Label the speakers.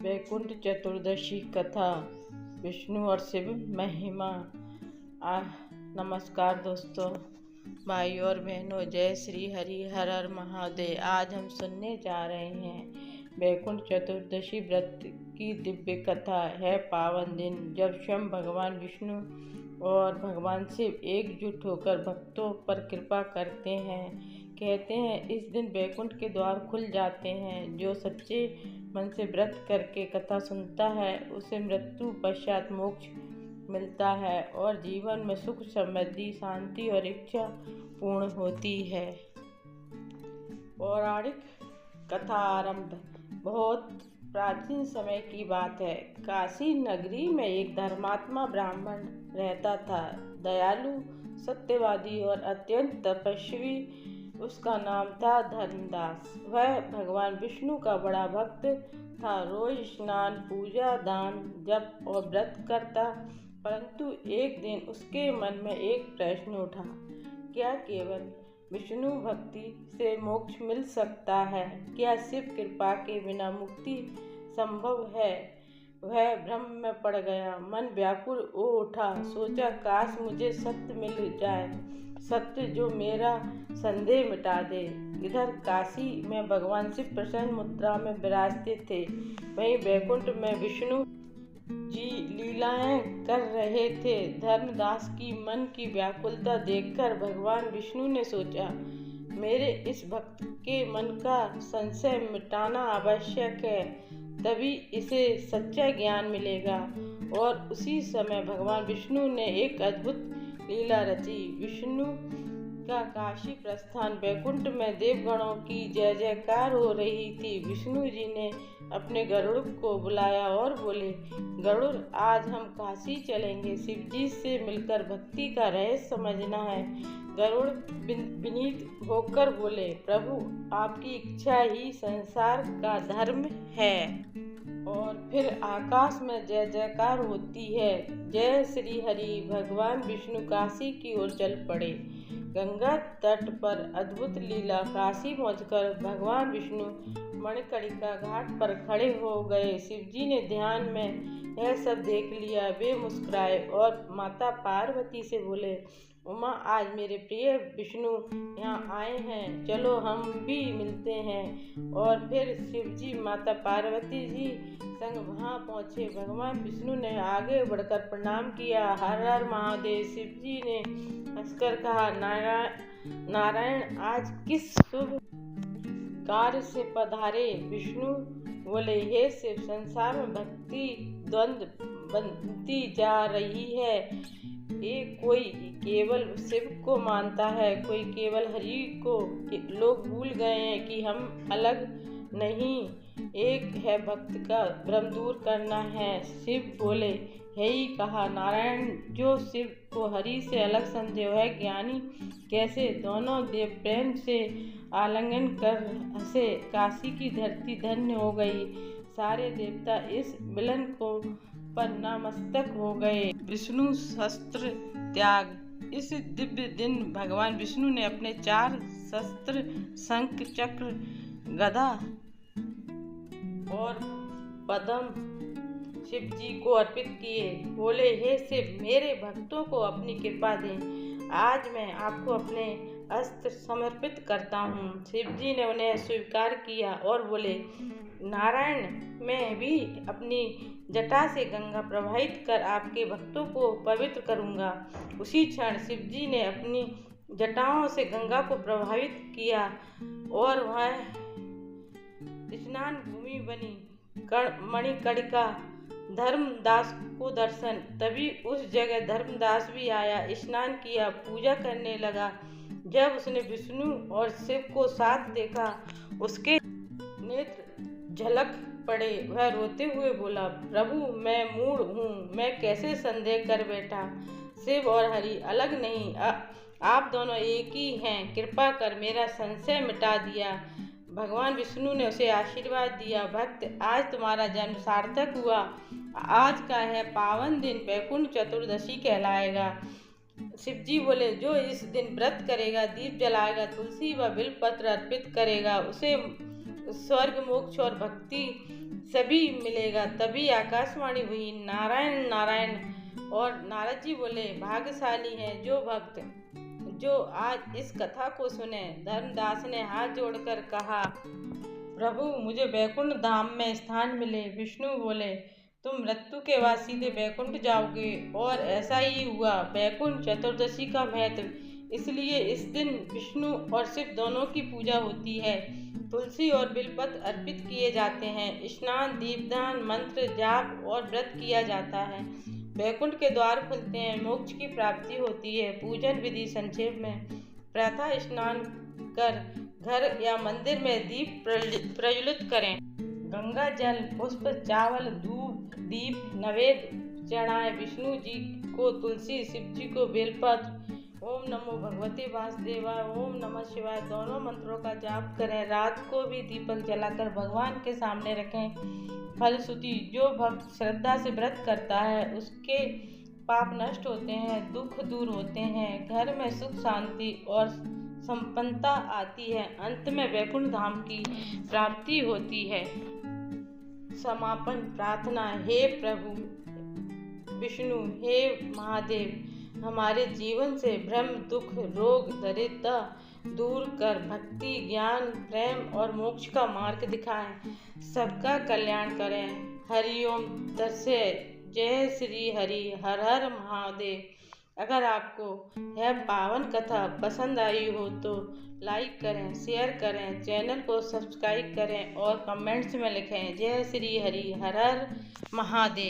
Speaker 1: वैकुंठ चतुर्दशी कथा विष्णु और शिव महिमा। नमस्कार दोस्तों, भाई और बहनों, जय श्री हरि हर हर महादेव। आज हम सुनने जा रहे हैं वैकुंठ चतुर्दशी व्रत की दिव्य कथा। है पावन दिन जब स्वयं भगवान विष्णु और भगवान शिव एकजुट होकर भक्तों पर कृपा करते हैं। कहते हैं इस दिन वैकुंठ के द्वार खुल जाते हैं। जो सच्चे मन से व्रत करके कथा सुनता है उसे मृत्यु पश्चात मोक्ष मिलता है और जीवन में सुख समृद्धि शांति और इच्छा पूर्ण होती है। पौराणिक कथा आरंभ। बहुत प्राचीन समय की बात है। काशी नगरी में एक धर्मात्मा ब्राह्मण रहता था। दयालु, सत्यवादी और अत्यंत तपस्वी उसका नाम था धर्मदास। वह भगवान विष्णु का बड़ा भक्त था। रोज स्नान, पूजा, दान, जप और व्रत करता। परंतु एक दिन उसके मन में एक प्रश्न उठा, क्या केवल विष्णु भक्ति से मोक्ष मिल सकता है? क्या शिव कृपा के बिना मुक्ति संभव है? वह भ्रम में पड़ गया। मन व्याकुल हो उठा। सोचा काश मुझे सत्य मिल जाए, सत्य जो मेरा संदेह मिटा दे। इधर काशी में भगवान शिव प्रसन्न मुद्रा में विराजते थे। वहीं वैकुंठ में विष्णु जी लीलाएं कर रहे थे। धर्मदास की मन की व्याकुलता देखकर भगवान विष्णु ने सोचा, मेरे इस भक्त के मन का संशय मिटाना आवश्यक है, तभी इसे सच्चा ज्ञान मिलेगा। और उसी समय भगवान विष्णु ने एक अद्भुत लीला रची। विष्णु का काशी प्रस्थान। वैकुंठ में देवगणों की जय जयकार हो रही थी। विष्णु जी ने अपने गरुड़ को बुलाया और बोले, गरुड़, आज हम काशी चलेंगे। शिव जी से मिलकर भक्ति का रहस्य समझना है। गरुड़ विनीत होकर बोले, प्रभु, आपकी इच्छा ही संसार का धर्म है। और फिर आकाश में जय जयकार होती है। जय श्री हरि। भगवान विष्णु काशी की ओर चल पड़े। गंगा तट पर अद्भुत लीला। काशी पहुंचकर भगवान विष्णु मणिकर्णिका घाट पर खड़े हो गए। शिवजी ने ध्यान में यह सब देख लिया। वे मुस्कुराए और माता पार्वती से बोले, उमा, आज मेरे प्रिय विष्णु यहाँ आए हैं, चलो हम भी मिलते हैं। और फिर शिवजी माता पार्वती जी संग वहाँ पहुँचे। भगवान विष्णु ने आगे बढ़कर प्रणाम किया। हर हर महादेव। शिवजी ने हंसकर कहा, नारायण, आज किस शुभ कार्य से पधारे? विष्णु बोले, हे शिव, संसार में भक्ति द्वंद्व बनती जा रही है। एक कोई केवल शिव को मानता है, कोई केवल हरि को। लोग भूल गए हैं कि हम अलग नहीं, एक है। भक्त का भ्रम दूर करना है। शिव बोले, है ही कहा। नारायण, जो शिव को हरि से अलग समझे वह ज्ञानी कैसे? दोनों देव प्रेम से आलिंगन कर हंसे। काशी की धरती धन्य हो गई। सारे देवता इस मिलन को पर नतमस्तक हो गए। विष्णु शस्त्र त्याग। इस दिव्य दिन भगवान विष्णु ने अपने 4 शस्त्र शंख, चक्र, गदा और पद्म शिव जी को अर्पित किए। बोले, हे शिव, मेरे भक्तों को अपनी कृपा दें। आज मैं आपको अपने अस्त्र समर्पित करता हूँ। शिव जी ने उन्हें स्वीकार किया और बोले, नारायण, मैं भी अपनी जटा से गंगा प्रवाहित कर आपके भक्तों को पवित्र करूँगा। उसी क्षण शिव जी ने अपनी जटाओं से गंगा को प्रभावित किया और वह स्नान भूमि बनी। मणिकर्णिका। धर्मदास को दर्शन। तभी उस जगह धर्मदास भी आया, स्नान किया, पूजा करने लगा। जब उसने विष्णु और शिव को साथ देखा, उसके नेत्र झलक पड़े। वह रोते हुए बोला, प्रभु, मैं मूढ़ हूँ, मैं कैसे संदेह कर बैठा। शिव और हरि अलग नहीं, आप दोनों एक ही हैं। कृपा कर मेरा संशय मिटा दिया। भगवान विष्णु ने उसे आशीर्वाद दिया, भक्त, आज तुम्हारा जन्म सार्थक हुआ। आज का है पावन दिन वैकुंठ चतुर्दशी कहलाएगा। शिवजी बोले, जो इस दिन व्रत करेगा, दीप जलाएगा, तुलसी व बिलपत्र अर्पित करेगा, उसे स्वर्ग, मोक्ष और भक्ति सभी मिलेगा। तभी आकाशवाणी हुई, नारायण नारायण। और नारद जी बोले, भाग्यशाली हैं जो भक्त जो आज इस कथा को सुने। धर्मदास ने हाथ जोड़कर कहा, प्रभु मुझे वैकुंठ धाम में स्थान मिले। विष्णु बोले, तुम मृत्यु के बाद सीधे वैकुंठ जाओगे। और ऐसा ही हुआ। वैकुंठ चतुर्दशी का महत्व, इसलिए इस दिन विष्णु और शिव दोनों की पूजा होती है। तुलसी और बिलपत्र अर्पित किए जाते हैं। स्नान, दीपदान, मंत्र जाप और व्रत किया जाता है। वैकुंठ के द्वार खुलते हैं, मोक्ष की प्राप्ति होती है। पूजन विधि संक्षेप में, प्रातः स्नान कर घर या मंदिर में दीप प्रज्वलित करें। गंगा जल, पुष्प, चावल, धूप, दीप नैवेद्य चढ़ाएं। विष्णु जी को तुलसी, शिव जी को बेलपत्र। ओम नमो भगवते वासुदेवाय, ओम नमः शिवाय दोनों मंत्रों का जाप करें। रात को भी दीपक जलाकर भगवान के सामने रखें। फलश्रुति, जो भक्त श्रद्धा से व्रत करता है उसके पाप नष्ट होते हैं, दुख दूर होते हैं, घर में सुख शांति और संपन्नता आती है। अंत में वैकुंठ धाम की प्राप्ति होती है। समापन प्रार्थना। हे प्रभु विष्णु, हे महादेव, हमारे जीवन से भ्रम, दुख, रोग, दरिद्रता दूर कर भक्ति, ज्ञान, प्रेम और मोक्ष का मार्ग दिखाएं। सबका कल्याण करें। हरिओम तत्सै। जय श्री हरि। हर हर महादेव। अगर आपको यह पावन कथा पसंद आई हो तो लाइक करें, शेयर करें, चैनल को सब्सक्राइब करें और कमेंट्स में लिखें जय श्री हरि। हर हर महादेव।